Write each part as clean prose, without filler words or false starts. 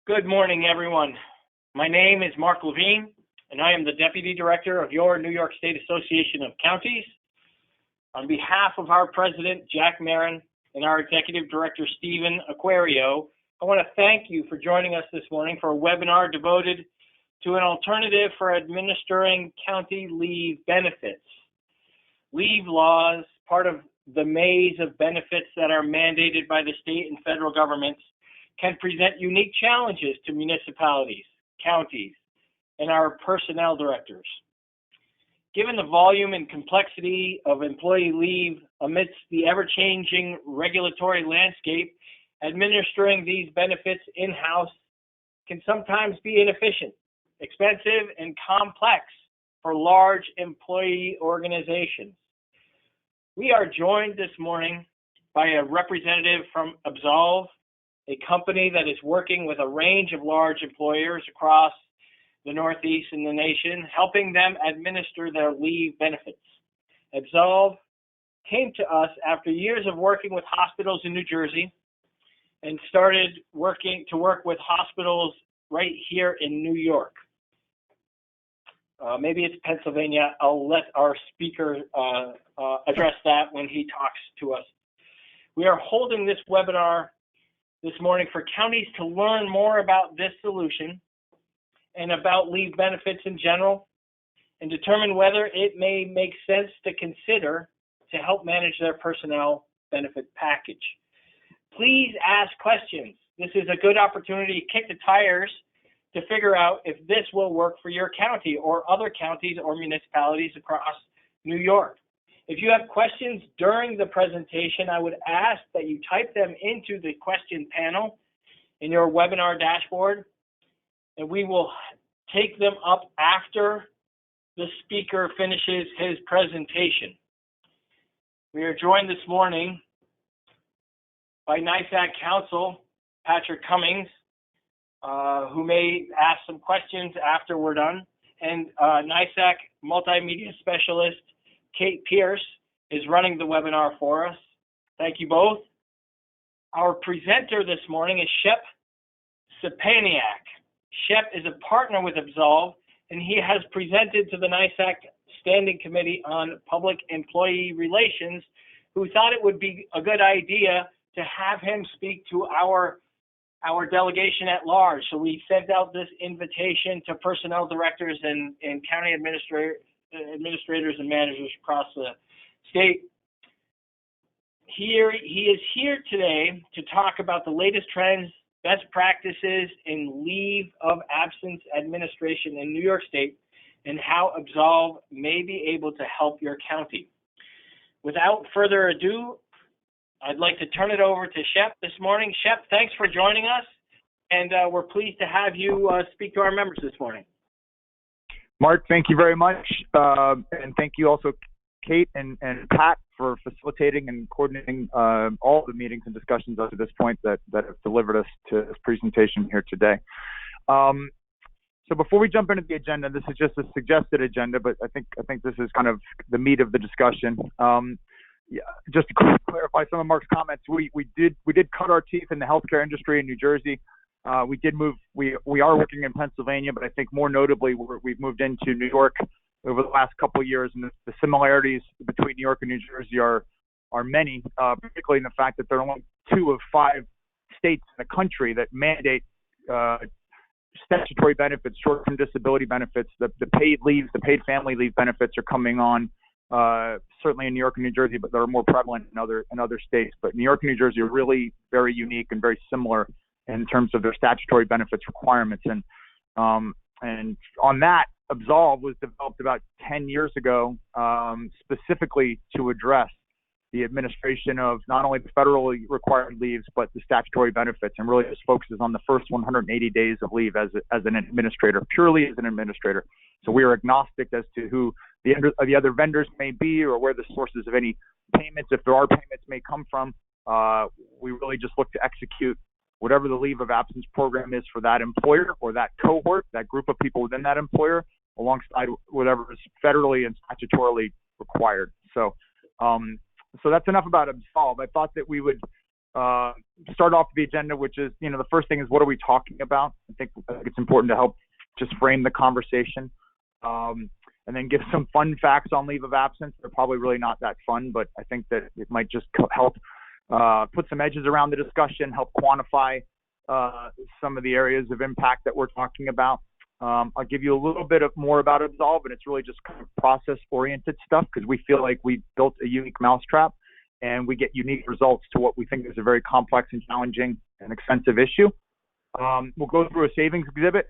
Good morning, everyone. My name is Mark Levine, and I am the Deputy Director of your New York State Association of Counties. On behalf of our President, Jack Marin, and our Executive Director, Stephen Aquario, I want to thank you for joining us this morning for a webinar devoted to an alternative for administering county leave benefits. Leave laws, part of the maze of benefits that are mandated by the state and federal governments, can present unique challenges to municipalities, counties, and our personnel directors. Given the volume and complexity of employee leave amidst the ever-changing regulatory landscape, administering these benefits in-house can sometimes be inefficient, expensive, and complex for large employee organizations. We are joined this morning by a representative from AbSolve, a company that is working with a range of large employers across the Northeast and the nation, helping them administer their leave benefits. AbSolve came to us after years of working with hospitals in New Jersey and started working with hospitals right here in New York. Maybe it's Pennsylvania. I'll let our speaker address that when he talks to us. We are holding this webinar this morning for counties to learn more about this solution and about leave benefits in general, and determine whether it may make sense to consider to help manage their personnel benefit package. Please ask questions. This is a good opportunity to kick the tires to figure out if this will work for your county or other counties or municipalities across New York. If you have questions during the presentation, I would ask that you type them into the question panel in your webinar dashboard, and we will take them up after the speaker finishes his presentation. We are joined this morning by NYSAC counsel, Patrick Cummings, who may ask some questions after we're done, and NYSAC multimedia specialist, Kate Pierce, is running the webinar for us. Thank you both. Our presenter this morning is Shep Sepaniak. Shep is a partner with AbSolve, and he has presented to the NYSAC Standing Committee on Public Employee Relations, who thought it would be a good idea to have him speak to our delegation at large. So we sent out this invitation to personnel directors and county administrators and managers across the state. He is here today to talk about the latest trends, best practices in leave of absence administration in New York State, and how AbSolve may be able to help your county. Without further ado, I'd like to turn it over to Shep this morning. Shep, thanks for joining us, and we're pleased to have you speak to our members this morning. Mark, thank you very much, and thank you also, Kate and Pat, for facilitating and coordinating all the meetings and discussions up to this point that have delivered us to this presentation here today. So before we jump into the agenda, this is just a suggested agenda, but I think this is kind of the meat of the discussion. Just to clarify some of Mark's comments, we did cut our teeth in the healthcare industry in New Jersey. We did move. We are working in Pennsylvania, but I think more notably, we've moved into New York over the last couple of years, and the similarities between New York and New Jersey are many, particularly in the fact that there are only 2 of 5 states in the country that mandate statutory benefits, short-term disability benefits. The paid leaves, the paid family leave benefits are coming on, certainly in New York and New Jersey, but they're more prevalent in other states. But New York and New Jersey are really very unique and very similar in terms of their statutory benefits requirements. And on that, AbSolve was developed about 10 years ago, specifically to address the administration of not only the federally required leaves, but the statutory benefits, and really just focuses on the first 180 days of leave as an administrator, purely as an administrator. So we are agnostic as to who the other vendors may be or where the sources of any payments, if there are payments, may come from. We really just look to execute whatever the leave of absence program is for that employer or that cohort, that group of people within that employer, alongside whatever is federally and statutorily required. So that's enough about AbSolve. I thought that we would start off the agenda, which is, the first thing is, what are we talking about? I think it's important to help just frame the conversation. And then give some fun facts on leave of absence. They're probably really not that fun, but I think that it might just help put some edges around the discussion, help quantify some of the areas of impact that we're talking about. I'll give you a little bit more about AbSolve, and it's really just kind of process-oriented stuff, because we feel like we built a unique mousetrap, and we get unique results to what we think is a very complex and challenging and expensive issue. We'll go through a savings exhibit.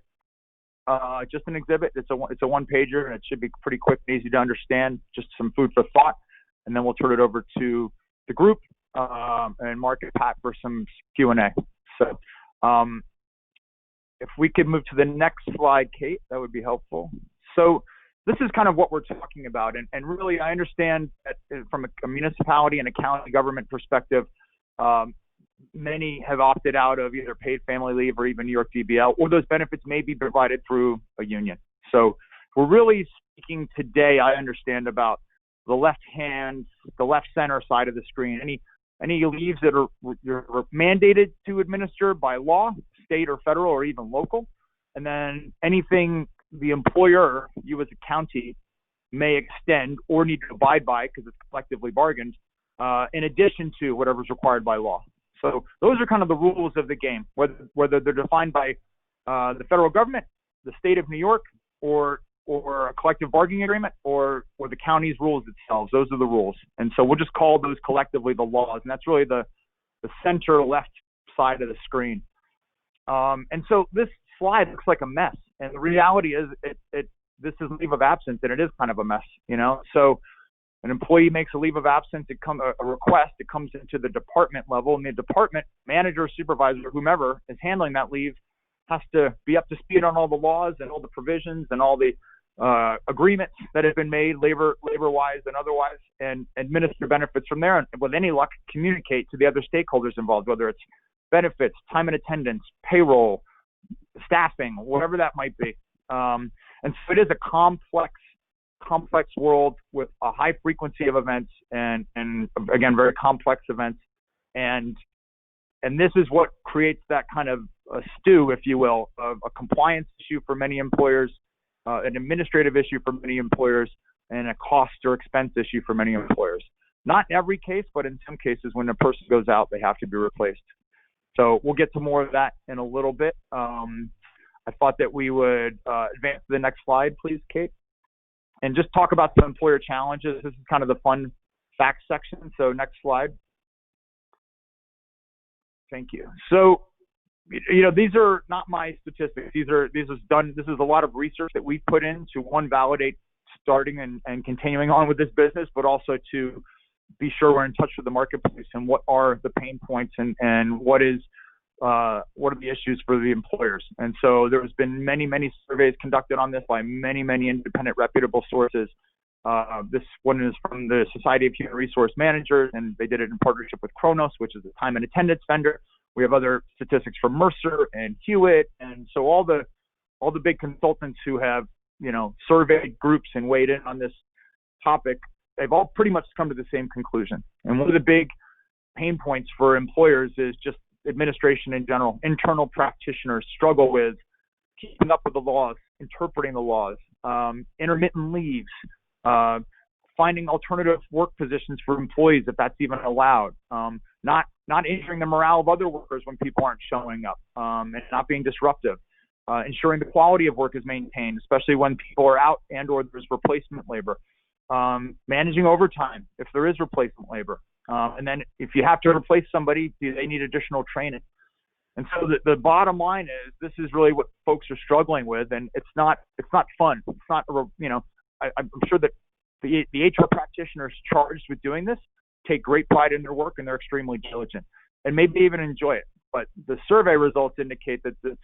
Just an exhibit. It's a one-pager, and it should be pretty quick and easy to understand. Just some food for thought, and then we'll turn it over to the group and Mark and Pat for some Q&A. So, if we could move to the next slide, Kate, that would be helpful. So, this is kind of what we're talking about, and really, I understand that from a municipality and a county government perspective, many have opted out of either paid family leave or even New York DBL, or those benefits may be provided through a union. So we're really speaking today, I understand, about the left center side of the screen. Any leaves that you're mandated to administer by law, state or federal or even local, and then anything the employer, you as a county, may extend or need to abide by because it's collectively bargained, in addition to whatever's required by law. So those are kind of the rules of the game, whether they're defined by the federal government, the state of New York, or a collective bargaining agreement, or the county's rules themselves. Those are the rules. And so we'll just call those collectively the laws. And that's really the center left side of the screen. And so this slide looks like a mess. And the reality is this is leave of absence, and it is kind of a mess, So an employee makes a leave of absence, a request, it comes into the department level, and the department manager, supervisor, whomever is handling that leave has to be up to speed on all the laws and all the provisions and all the agreements that have been made labor-wise and otherwise, and administer benefits from there, and with any luck, communicate to the other stakeholders involved, whether it's benefits, time and attendance, payroll, staffing, whatever that might be. And so it is a complex world with a high frequency of events and again, very complex events. And this is what creates that kind of a stew, if you will, of a compliance issue for many employers, an administrative issue for many employers, and a cost or expense issue for many employers. Not in every case, but in some cases, when a person goes out, they have to be replaced. So we'll get to more of that in a little bit. I thought that we would advance to the next slide, please, Kate, and just talk about the employer challenges. This is kind of the fun facts section. So next slide. Thank you. So, these are not my statistics. This is a lot of research that we've put in to, one, validate starting and continuing on with this business, but also to be sure we're in touch with the marketplace and what are the pain points and what are the issues for the employers. And so there has been many surveys conducted on this by many independent reputable sources. This one is from the Society of Human Resource Managers, and they did it in partnership with Kronos, which is a time and attendance vendor. We have other statistics from Mercer and Hewitt, and so all the big consultants who have surveyed groups and weighed in on this topic, they've all pretty much come to the same conclusion. And one of the big pain points for employers is just administration in general. Internal practitioners struggle with keeping up with the laws, interpreting the laws, intermittent leaves, finding alternative work positions for employees if that's even allowed, not injuring the morale of other workers when people aren't showing up, and not being disruptive, ensuring the quality of work is maintained, especially when people are out and or there's replacement labor, managing overtime if there is replacement labor, and then if you have to replace somebody, they need additional training. And so the bottom line is, this is really what folks are struggling with, and it's not fun. It's not, I'm sure that the HR practitioners charged with doing this take great pride in their work, and they're extremely diligent and maybe even enjoy it. But the survey results indicate that this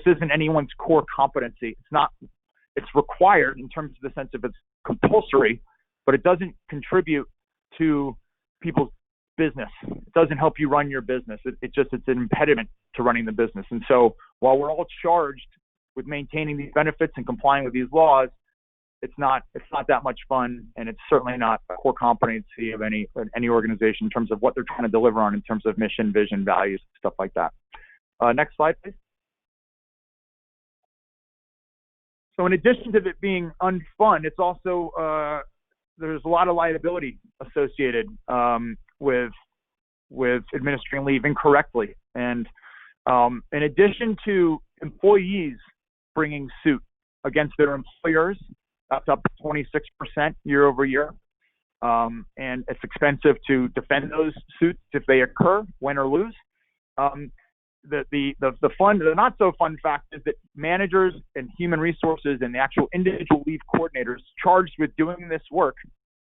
isn't anyone's core competency. It's required in terms of the sense of it's compulsory, but it doesn't contribute to people's business. It doesn't help you run your business. It's an impediment to running the business. And so while we're all charged with maintaining these benefits and complying with these laws, it's not that much fun, and it's certainly not a core competency of any organization in terms of what they're trying to deliver on in terms of mission, vision, values, stuff like that. Next slide, please. So in addition to it being unfun, it's also there's a lot of liability associated with administering leave incorrectly. And in addition to employees bringing suit against their employers, that's up 26% year over year. And it's expensive to defend those suits if they occur, win or lose. The not so fun fact is that managers and human resources and the actual individual leave coordinators charged with doing this work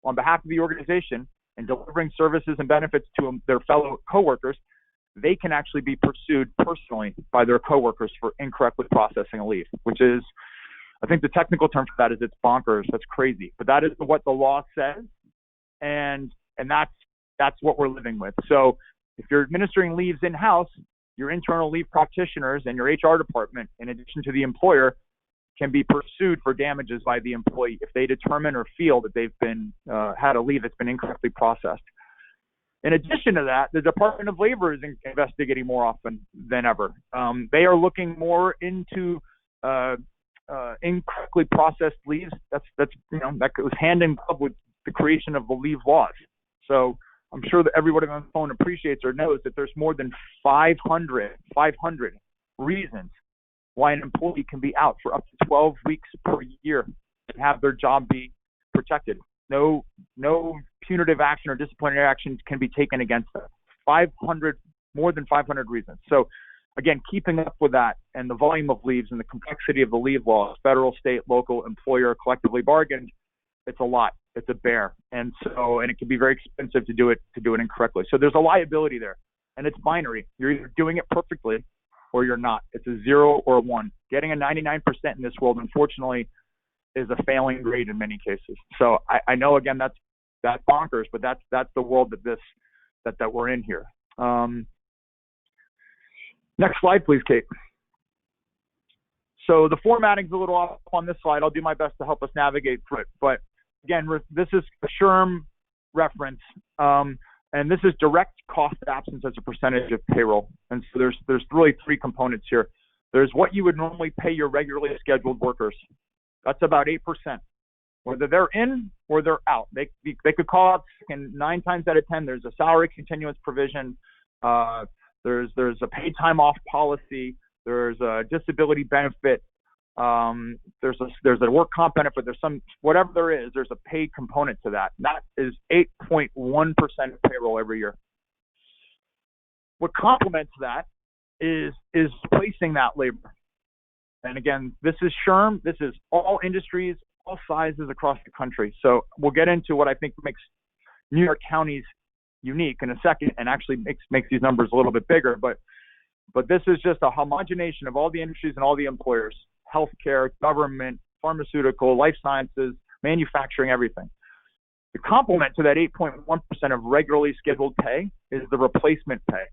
on behalf of the organization and delivering services and benefits to their fellow coworkers, they can actually be pursued personally by their coworkers for incorrectly processing a leave, which is, I think the technical term for that is it's bonkers. That's crazy, but that is what the law says, and that's what we're living with. So if you're administering leaves in-house, your internal leave practitioners and your HR department, in addition to the employer, can be pursued for damages by the employee if they determine or feel that they've been had a leave that's been incorrectly processed. In addition to that, the Department of Labor is investigating more often than ever. They are looking more into incorrectly processed leaves. That goes hand in glove with the creation of the leave laws. So I'm sure that everybody on the phone appreciates or knows that there's more than 500 reasons why an employee can be out for up to 12 weeks per year and have their job be protected. No punitive action or disciplinary action can be taken against them. More than 500 reasons. So again, keeping up with that and the volume of leaves and the complexity of the leave laws, federal, state, local, employer, collectively bargained, it's a lot. It's a bear. And it can be very expensive to do it incorrectly. So there's a liability there, and it's binary. You're either doing it perfectly or you're not. It's a 0 or a 1. Getting a 99% in this world, unfortunately, is a failing grade in many cases. So I know, again, that's bonkers, but that's the world that we're in here. Next slide, please, Kate. So the formatting's a little off on this slide. I'll do my best to help us navigate through it. But again, this is a SHRM reference, and this is direct cost absence as a percentage of payroll. And so there's really three components here. There's what you would normally pay your regularly scheduled workers. That's about 8%. Whether they're in or they're out, they could call out, and 9 times out of 10, there's a salary continuance provision. There's a paid time off policy. There's a disability benefit. There's a work comp benefit. There's whatever there is, there's a paid component to that. And that is 8.1% of payroll every year. What complements that is placing that labor. And again, this is SHRM. This is all industries, all sizes across the country. So we'll get into what I think makes New York counties unique in a second, and actually makes these numbers a little bit bigger. But this is just a homogenation of all the industries and all the employers: healthcare, government, pharmaceutical, life sciences, manufacturing, everything. The complement to that 8.1% of regularly scheduled pay is the replacement pay.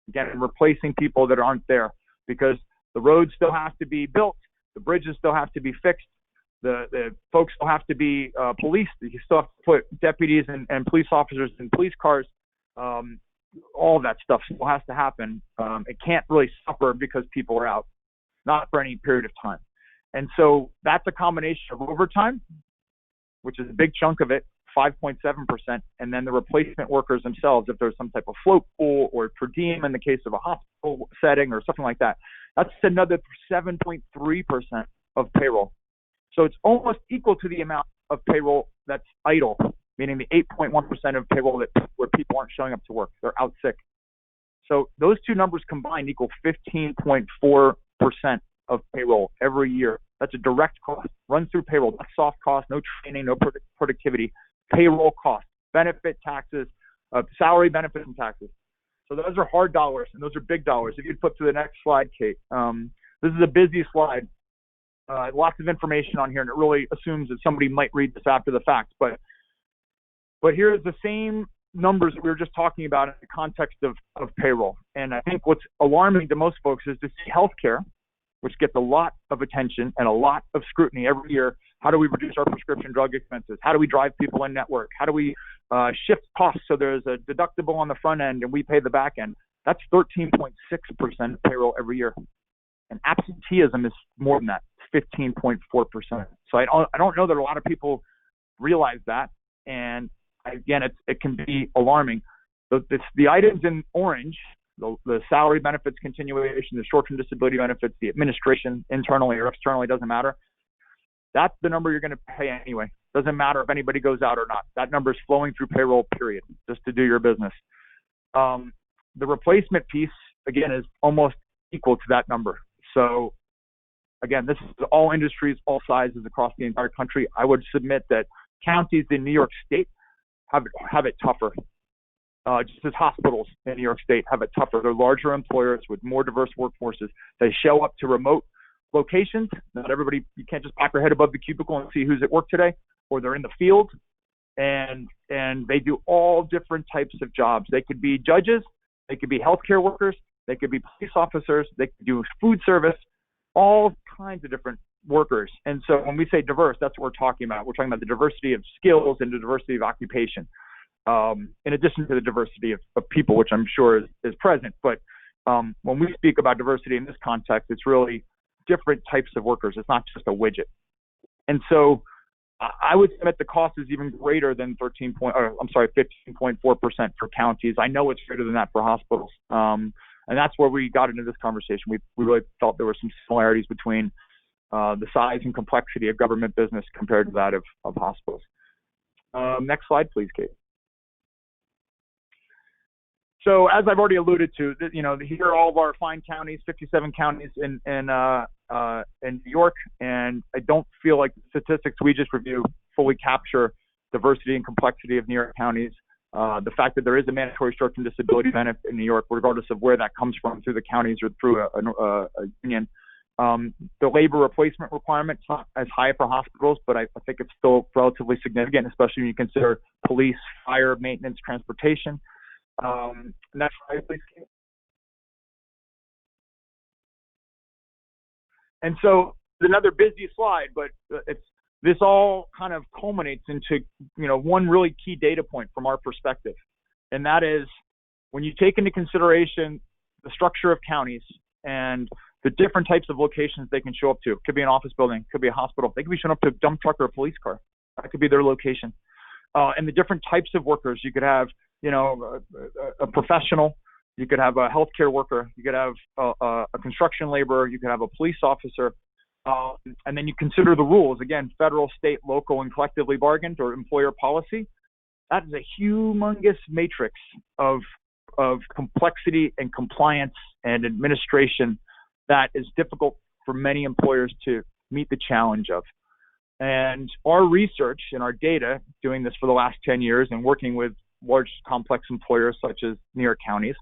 Again, replacing people that aren't there, because the roads still have to be built, the bridges still have to be fixed, the folks still have to be policed. You still have to put deputies and police officers in police cars. All of that stuff still has to happen. It can't really suffer because people are out, not for any period of time. And so that's a combination of overtime, which is a big chunk of it, 5.7%, and then the replacement workers themselves, if there's some type of float pool or per diem in the case of a hospital setting or something like that, that's another 7.3% of payroll. So it's almost equal to the amount of payroll that's idle, meaning the 8.1% of payroll where people aren't showing up to work, they're out sick. So those two numbers combined equal 15.4% of payroll every year. That's a direct cost, runs through payroll, not soft cost, no training, no productivity, payroll cost, benefit taxes, salary benefits and taxes. So those are hard dollars, and those are big dollars. If you'd flip to the next slide, Kate. This is a busy slide. Lots of information on here, and it really assumes that somebody might read this after the fact. But here's the same numbers that we were just talking about in the context of payroll. And I think what's alarming to most folks is to see healthcare, which gets a lot of attention and a lot of scrutiny every year, How do we reduce our prescription drug expenses? How do we drive people in network? How do we shift costs so there's a deductible on the front end and we pay the back end? That's 13.6% payroll every year. And absenteeism is more than that, 15.4%. So I don't know that a lot of people realize that. And again, it can be alarming. The items in orange, the salary benefits continuation, the short-term disability benefits, the administration, internally or externally, doesn't matter. That's the number you're going to pay anyway. Doesn't matter if anybody goes out or not. That number is flowing through payroll, period, just to do your business. The replacement piece, again, is almost equal to that number. So, again, this is all industries, all sizes across the entire country. I would submit that counties in New York State have it tougher. Just as hospitals in New York State have it tougher. They're larger employers with more diverse workforces. They show up to remote locations. Not everybody, you can't just pop your head above the cubicle and see who's at work today, or they're in the field, and they do all different types of jobs. They could be judges, they could be healthcare workers, they could be police officers, they could do food service, all kinds of different workers. And so when we say diverse, that's what we're talking about. We're talking about the diversity of skills and the diversity of occupation, in addition to the diversity of people, which I'm sure is present. But when we speak about diversity in this context, it's really different types of workers. It's not just a widget. And so I would submit the cost is even greater than 15.4% for counties. I know it's greater than that for hospitals. And that's where we got into this conversation. We really felt there were some similarities between the size and complexity of government business compared to that of hospitals. Next slide, please, Kate. So as I've already alluded to, here are all of our fine counties, 57 counties in New York, and I don't feel like the statistics we just reviewed fully capture diversity and complexity of New York counties. The fact that there is a mandatory short-term disability benefit in New York, regardless of where that comes from, through the counties or through a union. The labor replacement requirement is not as high for hospitals, but I think it's still relatively significant, especially when you consider police, fire, maintenance, transportation. Next slide, please. And so it's another busy slide, but this all kind of culminates into one really key data point from our perspective, and that is when you take into consideration the structure of counties and the different types of locations they can show up to. It could be an office building, could be a hospital. They could be showing up to a dump truck or a police car. That could be their location. And the different types of workers. You could have a professional, you could have a healthcare worker, you could have a construction laborer, you could have a police officer, and then you consider the rules, again, federal, state, local, and collectively bargained or employer policy. That is a humongous matrix of complexity and compliance and administration that is difficult for many employers to meet the challenge of. And our research and our data, doing this for the last 10 years and working with large complex employers such as New York counties,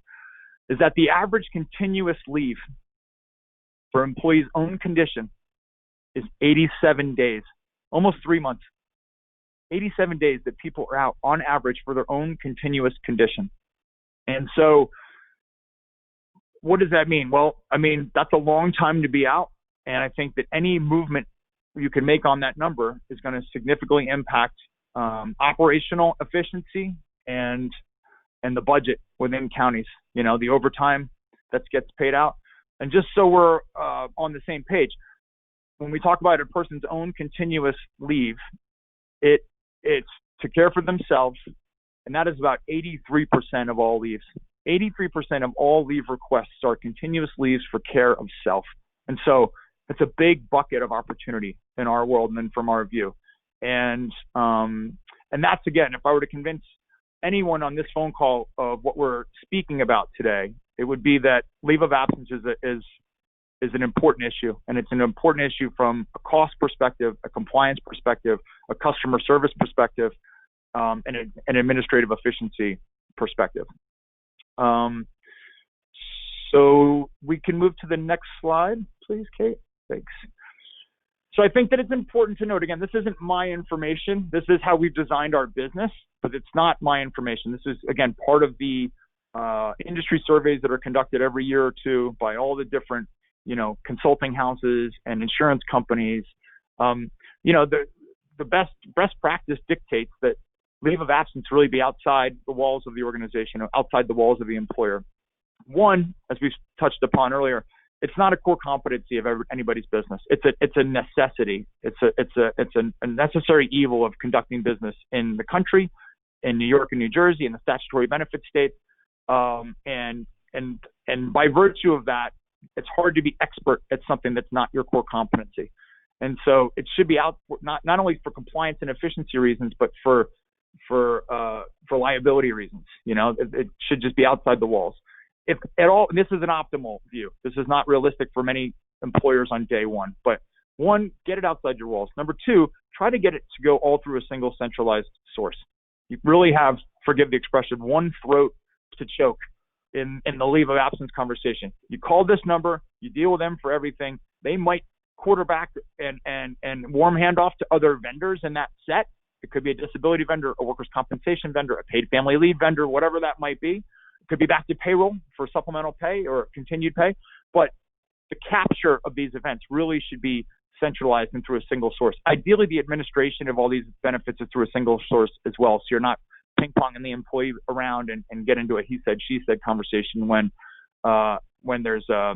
is that the average continuous leave for employees' own condition is 87 days, almost 3 months. 87 days that people are out on average for their own continuous condition. And so what does that mean? Well, I mean, that's a long time to be out. And I think that any movement you can make on that number is going to significantly impact operational efficiency and the budget within counties, the overtime that gets paid out. And just so we're on the same page, when we talk about a person's own continuous leave, it's to care for themselves, and that is about 83% of all leaves. 83% of all leave requests are continuous leaves for care of self. And so it's a big bucket of opportunity in our world and then from our view. And that's, again, if I were to convince anyone on this phone call of what we're speaking about today, it would be that leave of absence is an important issue, and it's an important issue from a cost perspective, a compliance perspective, a customer service perspective, and an administrative efficiency perspective. So we can move to the next slide, please, Kate. Thanks. So I think that it's important to note, again, this isn't my information. This is how we've designed our business, but it's not my information. This is, again, part of the industry surveys that are conducted every year or two by all the different, consulting houses and insurance companies. the best practice dictates that leave of absence really be outside the walls of the organization, or outside the walls of the employer. One, as we've touched upon earlier, it's not a core competency of anybody's business. It's a necessity. It's a necessary evil of conducting business in the country, in New York and New Jersey, in the statutory benefit states, and by virtue of that, it's hard to be expert at something that's not your core competency. And so it should be out not only for compliance and efficiency reasons, but for liability reasons. It should just be outside the walls. If at all, and this is an optimal view. This is not realistic for many employers on day one. But one, get it outside your walls. Number two, try to get it to go all through a single centralized source. You really have, forgive the expression, one throat to choke in the leave of absence conversation. You call this number, you deal with them for everything. They might quarterback and warm handoff to other vendors in that set. It could be a disability vendor, a workers' compensation vendor, a paid family leave vendor, whatever that might be. It could be back to payroll for supplemental pay or continued pay. But the capture of these events really should be centralized and through a single source. Ideally, the administration of all these benefits is through a single source as well. So you're not ping-ponging the employee around and get into a he said, she said conversation when there's a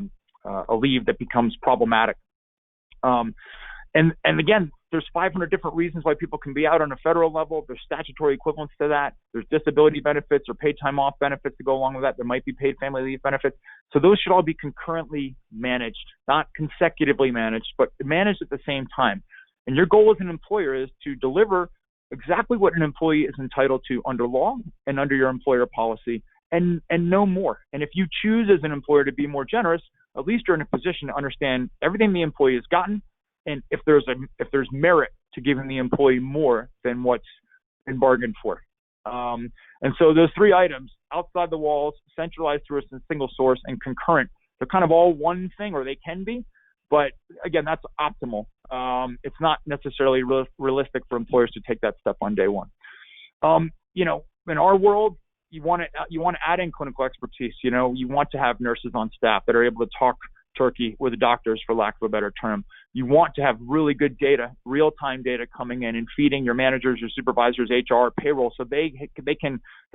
leave that becomes problematic. And again, there's 500 different reasons why people can be out on a federal level. There's statutory equivalents to that. There's disability benefits or paid time off benefits to go along with that. There might be paid family leave benefits. So those should all be concurrently managed, not consecutively managed, but managed at the same time. And your goal as an employer is to deliver exactly what an employee is entitled to under law and under your employer policy, and no more. And if you choose as an employer to be more generous, at least you're in a position to understand everything the employee has gotten, and if there's merit to giving the employee more than what's been bargained for. And so those three items, outside the walls, centralized through a single source, and concurrent, they're kind of all one thing, or they can be. But again, that's optimal. It's not necessarily realistic for employers to take that step on day one. In our world, you want to add in clinical expertise. You want to have nurses on staff that are able to talk turkey with the doctors, for lack of a better term. You want to have really good data, real-time data coming in and feeding your managers, your supervisors, HR, payroll, so they're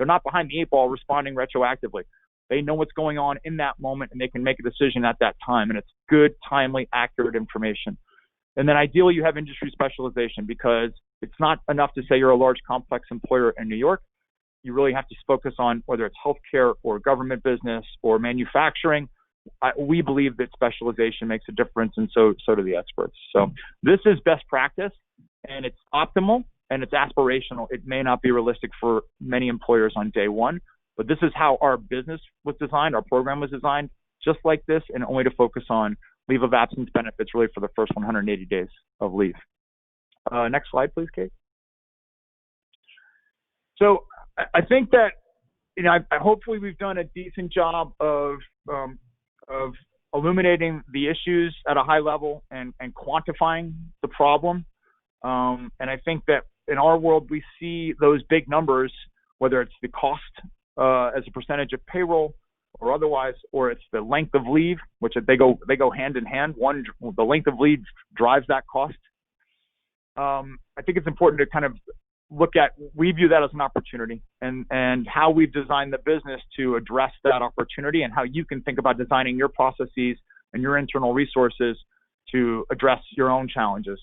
not behind the eight ball responding retroactively. They know what's going on in that moment, and they can make a decision at that time. And it's good, timely, accurate information. And then ideally, you have industry specialization, because it's not enough to say you're a large, complex employer in New York. You really have to focus on whether it's healthcare or government business or manufacturing. We believe that specialization makes a difference, and so do the experts. So this is best practice, and it's optimal, and it's aspirational. It may not be realistic for many employers on day one, but this is how our business was designed, our program was designed, just like this, and only to focus on leave of absence benefits really for the first 180 days of leave. Next slide, please, Kate. So I think that, hopefully we've done a decent job of illuminating the issues at a high level and quantifying the problem. And I think that in our world, we see those big numbers, whether it's the cost as a percentage of payroll or otherwise, or it's the length of leave, which they go hand in hand. The length of leave drives that cost. I think it's important to kind of we view that as an opportunity, and how we've designed the business to address that opportunity, and how you can think about designing your processes and your internal resources to address your own challenges.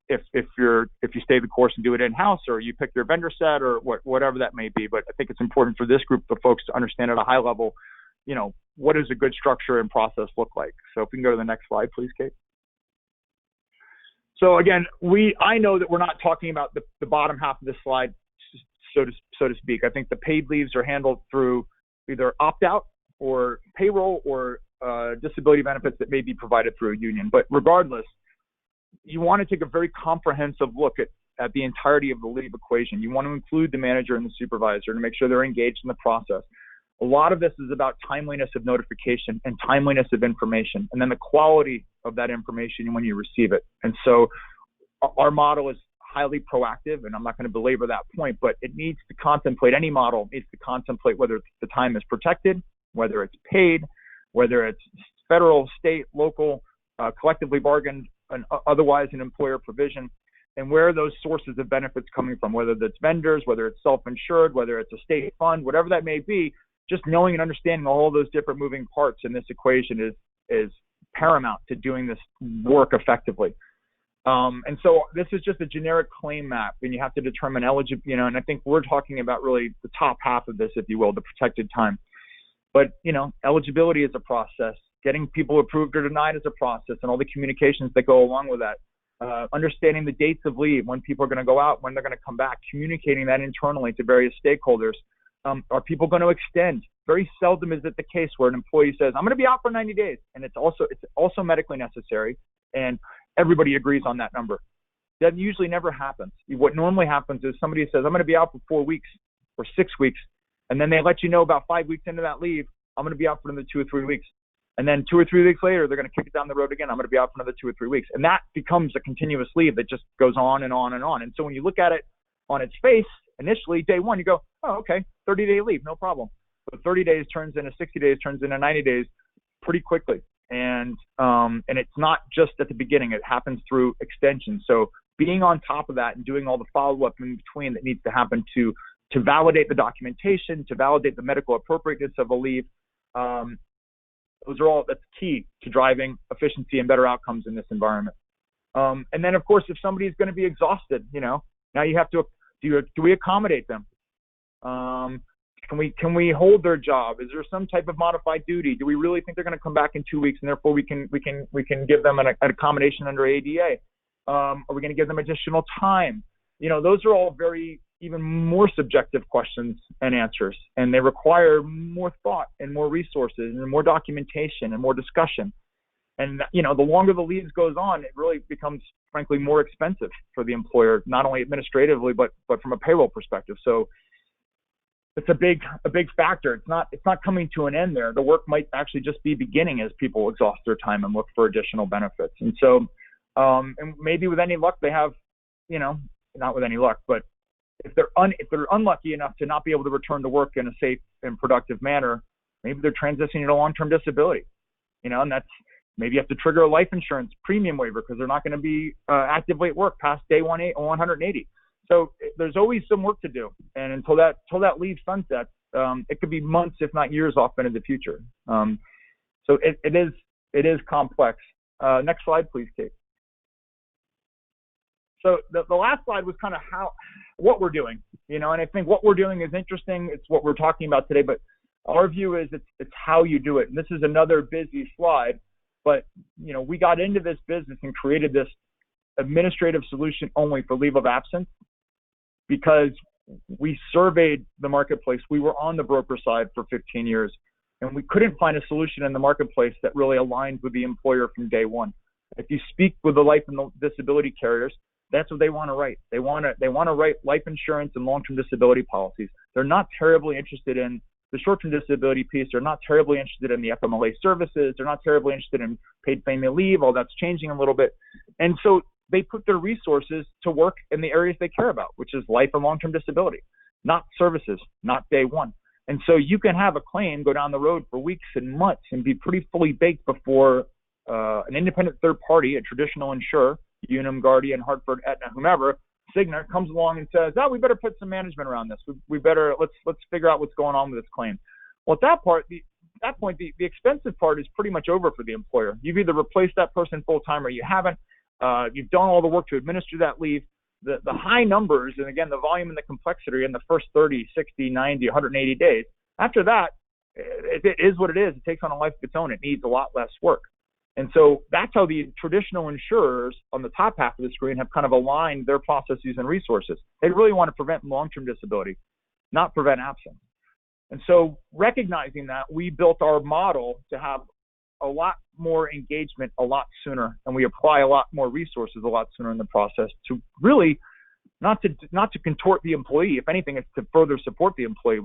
If you stay the course and do it in-house, or you pick your vendor set, or whatever that may be. But I think it's important for this group of folks to understand at a high level, what does a good structure and process look like? So if we can go to the next slide, please, Kate. So again, I know that we're not talking about the bottom half of this slide, so to speak. I think the paid leaves are handled through either opt-out or payroll or disability benefits that may be provided through a union. But regardless, you want to take a very comprehensive look at the entirety of the leave equation. You want to include the manager and the supervisor to make sure they're engaged in the process. A lot of this is about timeliness of notification and timeliness of information, and then the quality of that information when you receive it. And so our model is highly proactive, and I'm not going to belabor that point, but it needs to contemplate, any model needs to contemplate whether the time is protected, whether it's paid, whether it's federal, state, local, collectively bargained, and otherwise an employer provision. and where are those sources of benefits coming from, whether that's vendors, whether it's self-insured, whether it's a state fund, whatever that may be. Just knowing and understanding all those different moving parts in this equation is paramount to doing this work effectively. And so this is just a generic claim map, and you have to determine eligibility, and I think we're talking about really the top half of this, if you will, the protected time. But, eligibility is a process. Getting people approved or denied is a process, and all the communications that go along with that. Understanding the dates of leave, when people are going to go out, when they're going to come back, communicating that internally to various stakeholders. Are people going to extend? Very seldom is it the case where an employee says, I'm going to be out for 90 days, and it's also medically necessary, and everybody agrees on that number. That usually never happens. What normally happens is somebody says, I'm going to be out for 4 weeks or 6 weeks, and then they let you know about 5 weeks into that leave, I'm going to be out for another 2 or 3 weeks. And then 2 or 3 weeks later, they're going to kick it down the road again. I'm going to be out for another 2 or 3 weeks. And that becomes a continuous leave that just goes on and on and on. And so when you look at it on its face, initially, day one, you go, oh, okay, 30-day leave, no problem. But 30 days turns into 60 days, turns into 90 days pretty quickly. And it's not just at the beginning. It happens through extension. So being on top of that and doing all the follow-up in between that needs to happen to validate the documentation, to validate the medical appropriateness of a leave, that's key to driving efficiency and better outcomes in this environment. And then, of course, if somebody is going to be exhausted, now you have to, do we accommodate them? Can we hold their job? Is there some type of modified duty? Do we really think they're going to come back in 2 weeks, and therefore we can give them an accommodation under ADA? Are we going to give them additional time? Those are all even more subjective questions and answers, and they require more thought and more resources and more documentation and more discussion. And the longer the leave goes on, it really becomes, frankly, more expensive for the employer, not only administratively but from a payroll perspective. So it's a big factor. It's not coming to an end there. The work might actually just be beginning as people exhaust their time and look for additional benefits. And so, and maybe with any luck, they have, not with any luck, but if they're unlucky enough to not be able to return to work in a safe and productive manner, maybe they're transitioning to long-term disability, and that's, maybe you have to trigger a life insurance premium waiver because they're not going to be actively at work past day 180. So there's always some work to do, and until that leave sunsets, it could be months, if not years, off into the future. So it is complex. Next slide, please, Kate. So the last slide was kind of what we're doing, and I think what we're doing is interesting. It's what we're talking about today, but our view is it's how you do it. And this is another busy slide, but we got into this business and created this administrative solution only for leave of absence because we surveyed the marketplace. We were on the broker side for 15 years, and we couldn't find a solution in the marketplace that really aligned with the employer from day one. If you speak with the life and the disability carriers, that's what they want to write. They want to write life insurance and long-term disability policies. They're not terribly interested in the short-term disability piece. They're not terribly interested in the FMLA services. They're not terribly interested in paid family leave. All that's changing a little bit. And so they put their resources to work in the areas they care about, which is life and long-term disability, not services, not day one. And so you can have a claim go down the road for weeks and months and be pretty fully baked before an independent third party, a traditional insurer, Unum, Guardian, Hartford, Aetna, whomever, Cigna, comes along and says, we better put some management around this. We better, let's figure out what's going on with this claim. Well, at that point, the expensive part is pretty much over for the employer. You've either replaced that person full-time or you haven't. You've done all the work to administer that leave. The high numbers, and again, the volume and the complexity in the first 30, 60, 90, 180 days. After that, it is what it is. It takes on a life of its own. It needs a lot less work. And so that's how the traditional insurers on the top half of the screen have kind of aligned their processes and resources. They really want to prevent long-term disability, not prevent absence. And so recognizing that, we built our model to have a lot more engagement a lot sooner, and we apply a lot more resources a lot sooner in the process to really not to contort the employee. If anything, it's to further support the employee.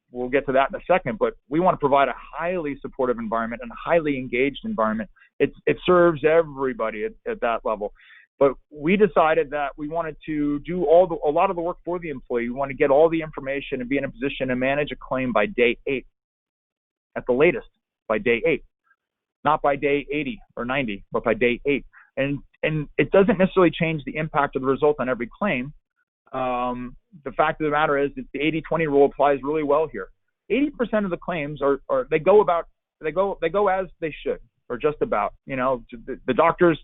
We'll get to that in a second, but we want to provide a highly supportive environment and a highly engaged environment. It serves everybody at that level. But we decided that we wanted to do a lot of the work for the employee. We want to get all the information and be in a position to manage a claim by day 8, at the latest, by day 8, not by day 80 or 90, but by day 8. And and it doesn't necessarily change the impact of the result on every claim. The fact of the matter is that the 80-20 rule applies really well here. 80% of the claims they go as they should, or just about. The doctor's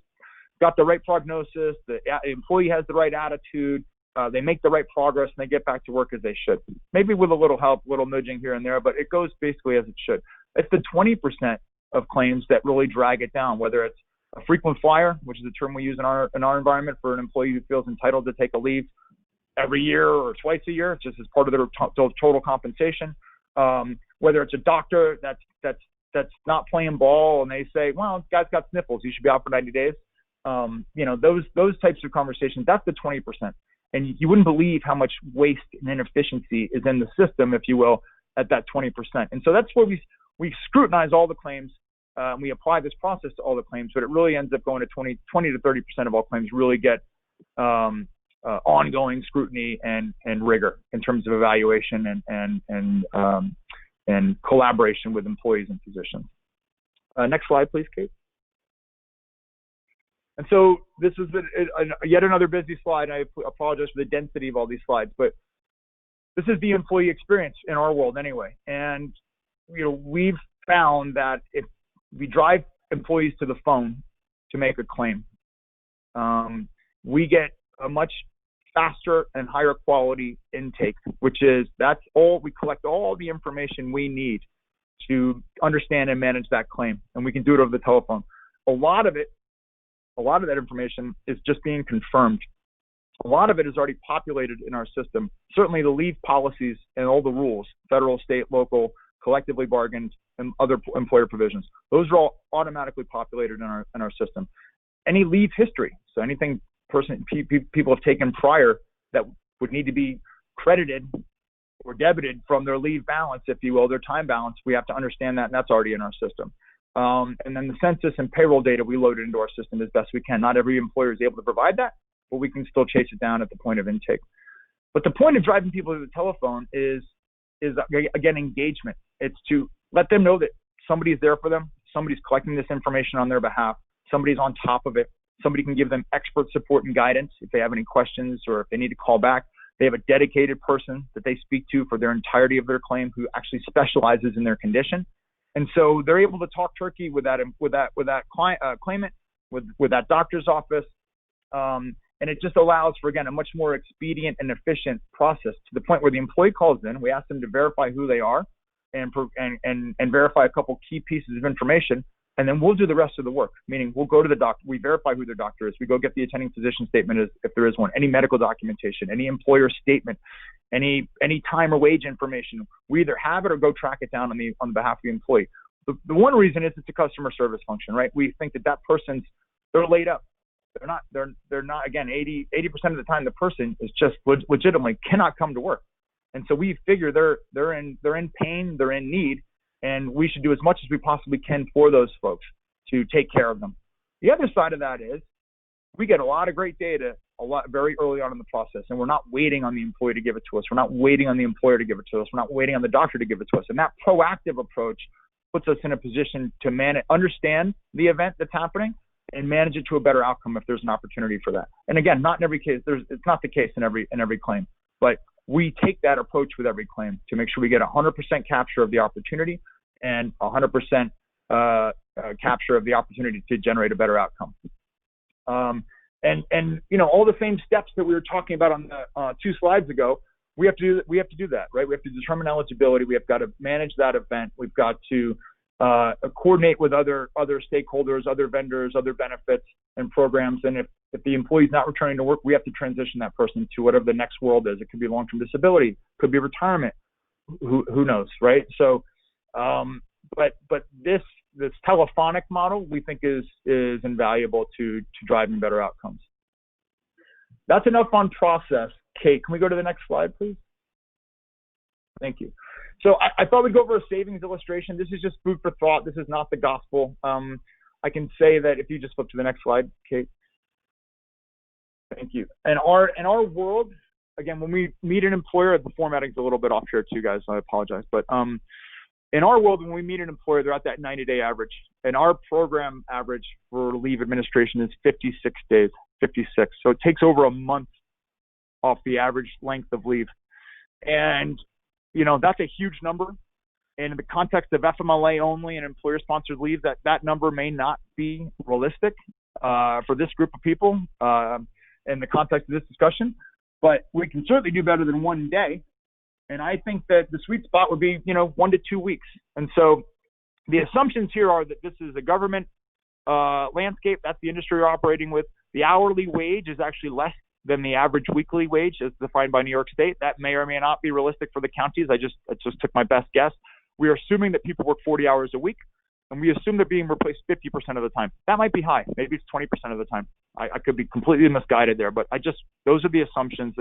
got the right prognosis, the employee has the right attitude, they make the right progress, and they get back to work as they should. Maybe with a little help, a little nudging here and there, but it goes basically as it should. It's the 20% of claims that really drag it down, whether it's a frequent flyer, which is a term we use in our environment for an employee who feels entitled to take a leave every year or twice a year, just as part of their total compensation. Whether it's a doctor that's not playing ball and they say, well, guy's got sniffles, you should be out for 90 days. Those types of conversations, that's the 20%. And you wouldn't believe how much waste and inefficiency is in the system, if you will, at that 20%. And so that's where we scrutinize all the claims. We apply this process to all the claims, but it really ends up going to 20 to 30% of all claims really get ongoing scrutiny and rigor in terms of evaluation and collaboration with employees and physicians. Next slide, please, Kate. And so this is yet another busy slide. I apologize for the density of all these slides, but this is the employee experience in our world anyway. And we've found that if we drive employees to the phone to make a claim, we get a much faster and higher quality intake, which is we collect all the information we need to understand and manage that claim, and we can do it over the telephone. A lot of that information is just being confirmed. A lot of it is already populated in our system. Certainly the leave policies and all the rules, federal, state, local, collectively bargained, and other employer provisions, those are all automatically populated in our system. Any leave history, so anything people have taken prior that would need to be credited or debited from their leave balance, if you will, their time balance, we have to understand that, and that's already in our system. And then the census and payroll data we loaded into our system as best we can. Not every employer is able to provide that, but we can still chase it down at the point of intake. But the point of driving people to the telephone is again, engagement. It's to let them know that somebody's there for them, somebody's collecting this information on their behalf, somebody's on top of it, somebody can give them expert support and guidance if they have any questions or if they need to call back. They have a dedicated person that they speak to for their entirety of their claim who actually specializes in their condition. And so they're able to talk turkey with that client, claimant, with that doctor's office. And it just allows for, again, a much more expedient and efficient process to the point where the employee calls in, we ask them to verify who they are and verify a couple key pieces of information, and then we'll do the rest of the work, meaning we'll go to the doctor, we verify who their doctor is, we go get the attending physician statement if there is one, any medical documentation, any employer statement, any time or wage information. We either have it or go track it down on behalf of the employee. The one reason is it's a customer service function, right? We think that person's, they're laid up. They're not, again, 80% of the time the person is just legitimately cannot come to work. And so we figure they're in pain, they're in need, and we should do as much as we possibly can for those folks to take care of them. The other side of that is we get a lot of great data very early on in the process, and we're not waiting on the employee to give it to us. We're not waiting on the employer to give it to us. We're not waiting on the doctor to give it to us. And that proactive approach puts us in a position to understand the event that's happening and manage it to a better outcome if there's an opportunity for that. And again, not in every case. It's not the case in every claim, but we take that approach with every claim to make sure we get 100% capture of the opportunity and 100% capture of the opportunity to generate a better outcome. And all the same steps that we were talking about on the 2 slides ago, we have to do that, right? We have to determine eligibility. We have got to manage that event. We've got to coordinate with other stakeholders, other vendors, other benefits and programs. And if the employee's not returning to work, we have to transition that person to whatever the next world is. It could be long-term disability, could be retirement, who knows, right? So, but this telephonic model we think is invaluable to driving better outcomes. That's enough on process. Kate, can we go to the next slide, please? Thank you. So I thought we'd go over a savings illustration. This is just food for thought. This is not the gospel. I can say that if you just flip to the next slide, Kate. Thank you. In our world, again, when we meet an employer, the formatting's a little bit off here too, guys. So I apologize. But In our world, when we meet an employer, they're at that 90-day average. And our program average for leave administration is 56 days, 56. So it takes over a month off the average length of leave. And, that's a huge number. And in the context of FMLA only and employer-sponsored leave, that number may not be realistic for this group of people in the context of this discussion. But we can certainly do better than 1 day. And I think that the sweet spot would be, 1 to 2 weeks. And so the assumptions here are that this is a government landscape. That's the industry you're operating with. The hourly wage is actually less than the average weekly wage as defined by New York State. That may or may not be realistic for the counties. I just took my best guess. We are assuming that people work 40 hours a week, and we assume they're being replaced 50% of the time. That might be high. Maybe it's 20% of the time. I could be completely misguided there, but those are the assumptions.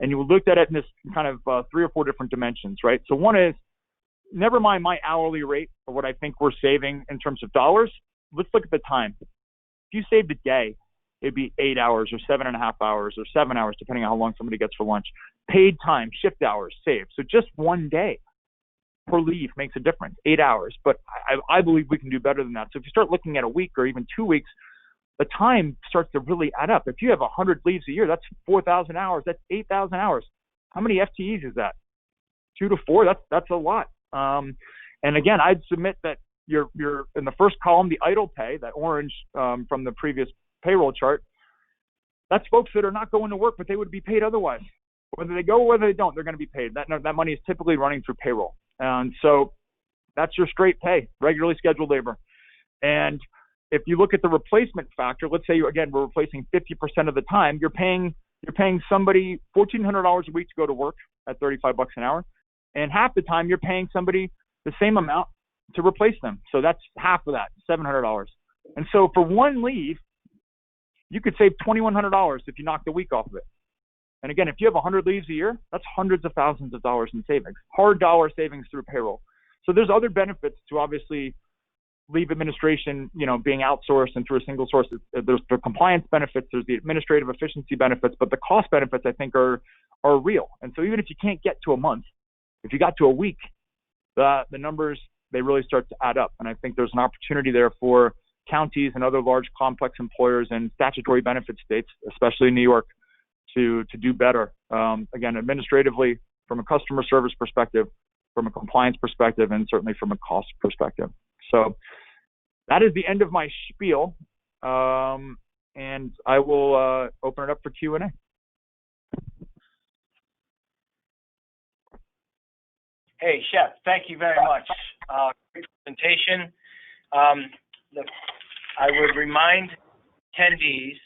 And you looked at it in this kind of 3 or 4 different dimensions, right? So one is, never mind my hourly rate or what I think we're saving in terms of dollars. Let's look at the time. If you saved a day, it'd be 8 hours or 7.5 hours or 7 hours, depending on how long somebody gets for lunch. Paid time, shift hours saved. So just 1 day per leave makes a difference, 8 hours. But I believe we can do better than that. So if you start looking at a week or even 2 weeks, the time starts to really add up. If you have 100 leaves a year, that's 4,000 hours. That's 8,000 hours. How many FTEs is that? 2 to 4. That's a lot. And again, I'd submit that you're in the first column, the idle pay, that orange from the previous payroll chart. That's folks that are not going to work, but they would be paid otherwise. Whether they go or whether they don't, they're going to be paid. That money is typically running through payroll. And so that's your straight pay, regularly scheduled labor. And if you look at the replacement factor, let's say we're replacing 50% of the time, you're paying somebody $1,400 a week to go to work at $35 an hour, and half the time you're paying somebody the same amount to replace them. So that's half of that, $700. And so for one leave, you could save $2,100 if you knock the week off of it. And again, if you have 100 leaves a year, that's hundreds of thousands of dollars in savings, hard dollar savings through payroll. So there's other benefits to obviously leave administration, being outsourced and through a single source. There's the compliance benefits, there's the administrative efficiency benefits, but the cost benefits I think are real. And so even if you can't get to a month, if you got to a week, the numbers, they really start to add up. And I think there's an opportunity there for counties and other large complex employers and statutory benefit states, especially New York, to do better. Again, administratively, from a customer service perspective, from a compliance perspective, and certainly from a cost perspective. So that is the end of my spiel, and I will open it up for Q&A. Hey, Shep, thank you very much. Great presentation. I would remind attendees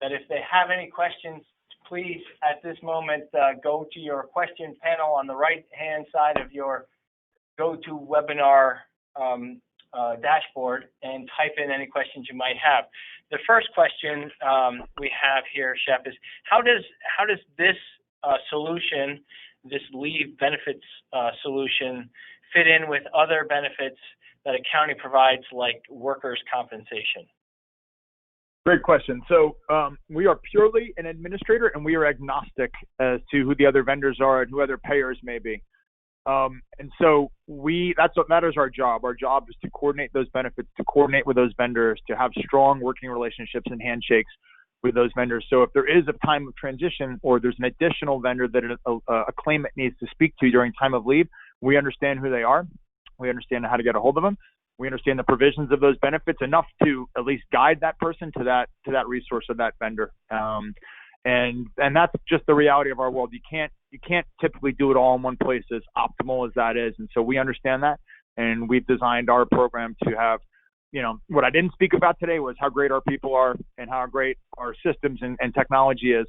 that if they have any questions, please, at this moment, go to your question panel on the right-hand side of your GoToWebinar dashboard and type in any questions you might have. The first question we have here, Shep, is how does this solution, this leave benefits solution, fit in with other benefits that a county provides, like workers' compensation? Great question. So we are purely an administrator, and we are agnostic as to who the other vendors are and who other payers may be. And so that is our job. Our job is to coordinate those benefits, to coordinate with those vendors, to have strong working relationships and handshakes with those vendors. So if there is a time of transition or there's an additional vendor that a claimant needs to speak to during time of leave, we understand who they are. We understand how to get a hold of them. We understand the provisions of those benefits enough to at least guide that person to that resource or that vendor. And that's just the reality of our world. You can't typically do it all in one place, as optimal as that is. And so we understand that, and we've designed our program to have, what I didn't speak about today was how great our people are and how great our systems and technology is.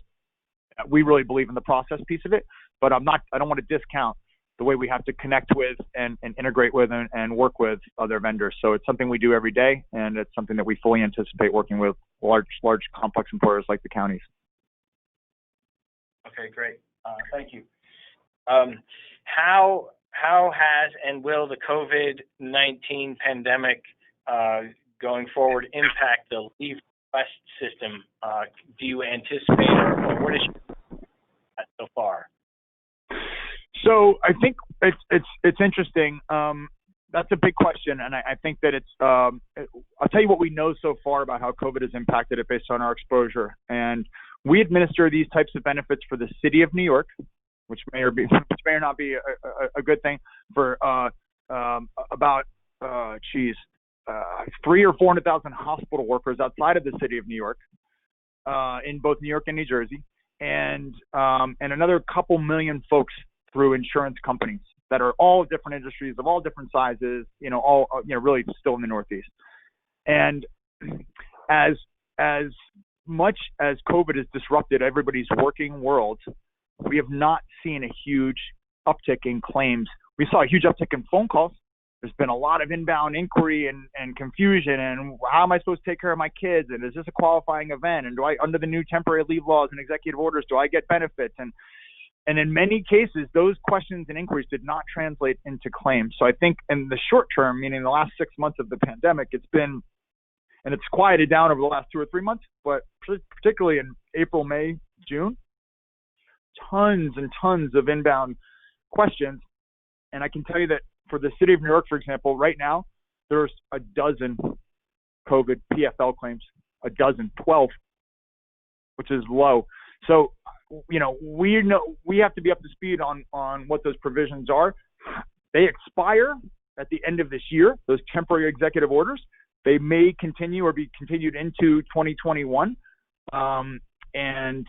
We really believe in the process piece of it, but I don't want to discount the way we have to connect with and integrate with and work with other vendors. So it's something we do every day, and it's something that we fully anticipate working with large complex employers like the counties. Okay, great. Thank you. How has and will the COVID-19 pandemic going forward impact the leave request system? Do you anticipate, or what is your so far? So I think It's interesting. That's a big question, and I think that I'll tell you what we know so far about how COVID has impacted it based on our exposure. And we administer these types of benefits for the city of New York, which may or not be a good thing, for about 300,000 or 400,000 hospital workers outside of the city of New York, in both New York and New Jersey, and another couple million folks through insurance companies that are all different industries of all different sizes, all really still in the Northeast. And as much as COVID has disrupted everybody's working world, we have not seen a huge uptick in claims. We saw a huge uptick in phone calls. There's been a lot of inbound inquiry and confusion, and how am I supposed to take care of my kids? And is this a qualifying event? And do I, under the new temporary leave laws and executive orders, do I get benefits? And in many cases, those questions and inquiries did not translate into claims. So I think in the short term, meaning the last 6 months of the pandemic, it's quieted down over the last 2 or 3 months, but particularly in April, May, June, tons and tons of inbound questions. And I can tell you that for the city of New York, for example, right now, there's a dozen COVID PFL claims, 12, which is low. So, we have to be up to speed on what those provisions are. They expire at the end of this year, those temporary executive orders. They may continue or be continued into 2021. And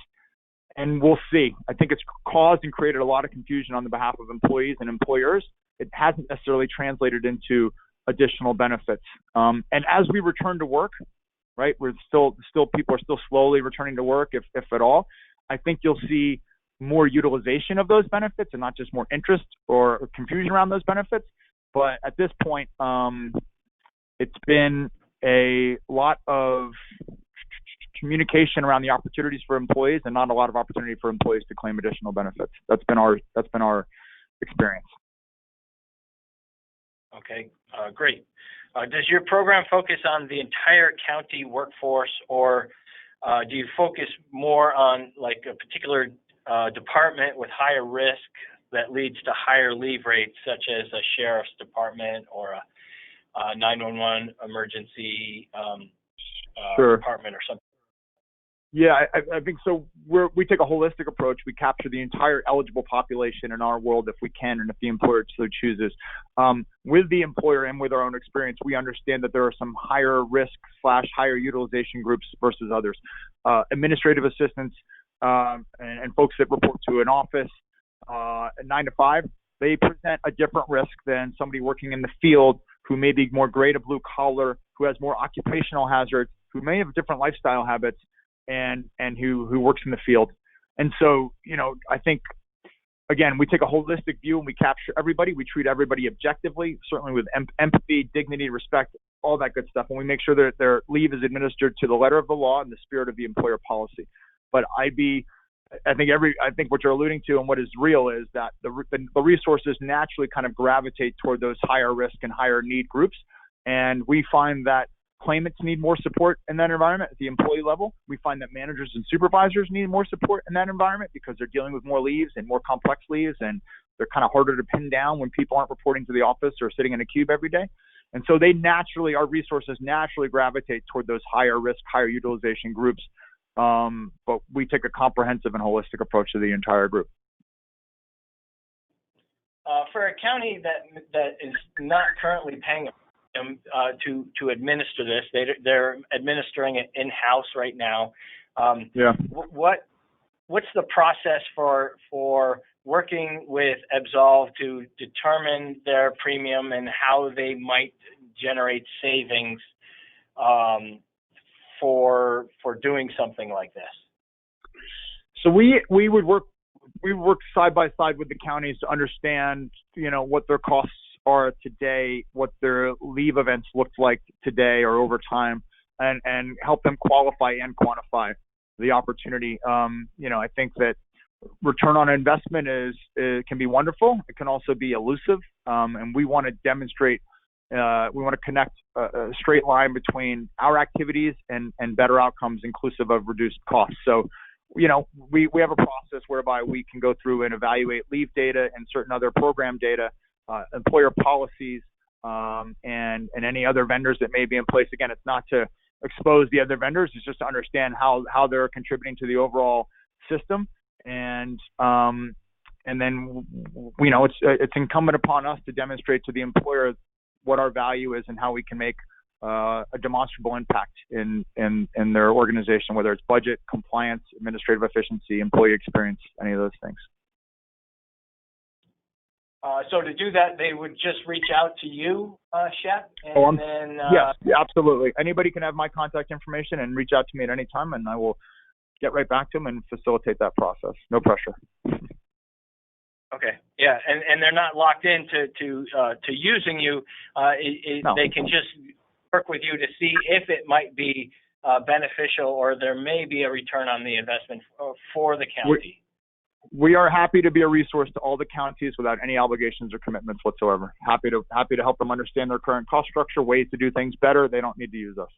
we'll see. I think it's caused and created a lot of confusion on the behalf of employees and employers. It hasn't necessarily translated into additional benefits. And as we return to work, right, we're still people are still slowly returning to work, if at all. I think you'll see more utilization of those benefits and not just more interest or confusion around those benefits. But at this point, it's been a lot of communication around the opportunities for employees and not a lot of opportunity for employees to claim additional benefits. That's been our experience. Okay, great. Does your program focus on the entire county workforce, or do you focus more on like a particular department with higher risk that leads to higher leave rates, such as a sheriff's department or a 911 emergency Sure. department or something? Yeah, I think so. We take a holistic approach. We capture the entire eligible population in our world if we can, and if the employer so chooses. With the employer and with our own experience, we understand that there are some higher risk / higher utilization groups versus others. Administrative assistants and folks that report to an office at 9 to 5, they present a different risk than somebody working in the field who may be more gray to blue collar, who has more occupational hazards, who may have different lifestyle habits, and who works in the field. And so, I think, again, we take a holistic view and we capture everybody. We treat everybody objectively, certainly with empathy, dignity, respect, all that good stuff. And we make sure that their leave is administered to the letter of the law and the spirit of the employer policy. But I think what you're alluding to and what is real is that the resources naturally kind of gravitate toward those higher risk and higher need groups. And we find that claimants need more support in that environment at the employee level. We find that managers and supervisors need more support in that environment because they're dealing with more leaves and more complex leaves, and they're kind of harder to pin down when people aren't reporting to the office or sitting in a cube every day. And so our resources naturally gravitate toward those higher risk, higher utilization groups. But we take a comprehensive and holistic approach to the entire group. For a county that is not currently paying to administer this, they're administering it in-house right now. Yeah. What's the process for working with AbSolve to determine their premium and how they might generate savings for doing something like this? So we would work side by side with the counties to understand, what their costs are today, what their leave events looked like today or over time, and help them qualify and quantify the opportunity. I think that return on investment can be wonderful. It can also be elusive, and we want to demonstrate. We want to connect a straight line between our activities and better outcomes, inclusive of reduced costs. So we have a process whereby we can go through and evaluate leave data and certain other program data, employer policies, and any other vendors that may be in place. Again, it's not to expose the other vendors, it's just to understand how they're contributing to the overall system. And then, it's incumbent upon us to demonstrate to the employer what our value is and how we can make a demonstrable impact in their organization, whether it's budget, compliance, administrative efficiency, employee experience, any of those things. So to do that, they would just reach out to you, Shep, and yes, absolutely. Anybody can have my contact information and reach out to me at any time, and I will get right back to them and facilitate that process. No pressure. Okay. Yeah, and they're not locked in to using you. No. They can just work with you to see if it might be beneficial, or there may be a return on the investment for the county. We are happy to be a resource to all the counties without any obligations or commitments whatsoever. Happy to help them understand their current cost structure, ways to do things better. They don't need to use us.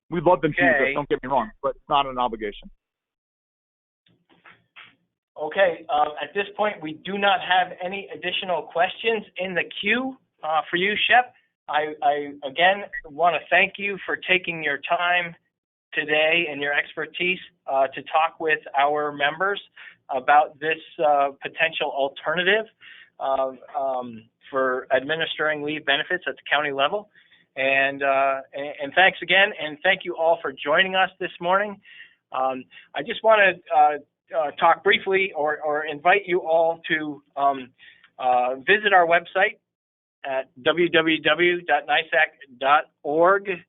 We'd love them to use us, don't get me wrong, but it's not an obligation. Okay. At this point, we do not have any additional questions in the queue for you, Shep. I again want to thank you for taking your time today and your expertise to talk with our members about this potential alternative for administering leave benefits at the county level. And thanks again, and thank you all for joining us this morning. I just want to talk briefly or invite you all to visit our website at www.nisac.org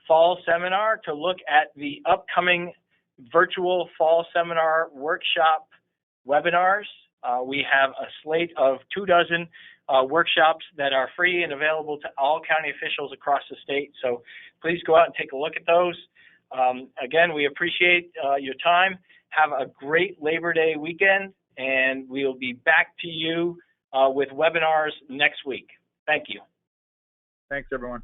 fall seminar to look at the upcoming virtual fall seminar workshop webinars. We have a slate of 24 workshops that are free and available to all county officials across the state. So please go out and take a look at those. Again, we appreciate your time. Have a great Labor Day weekend, and we'll be back to you with webinars next week. Thank you. Thanks, everyone.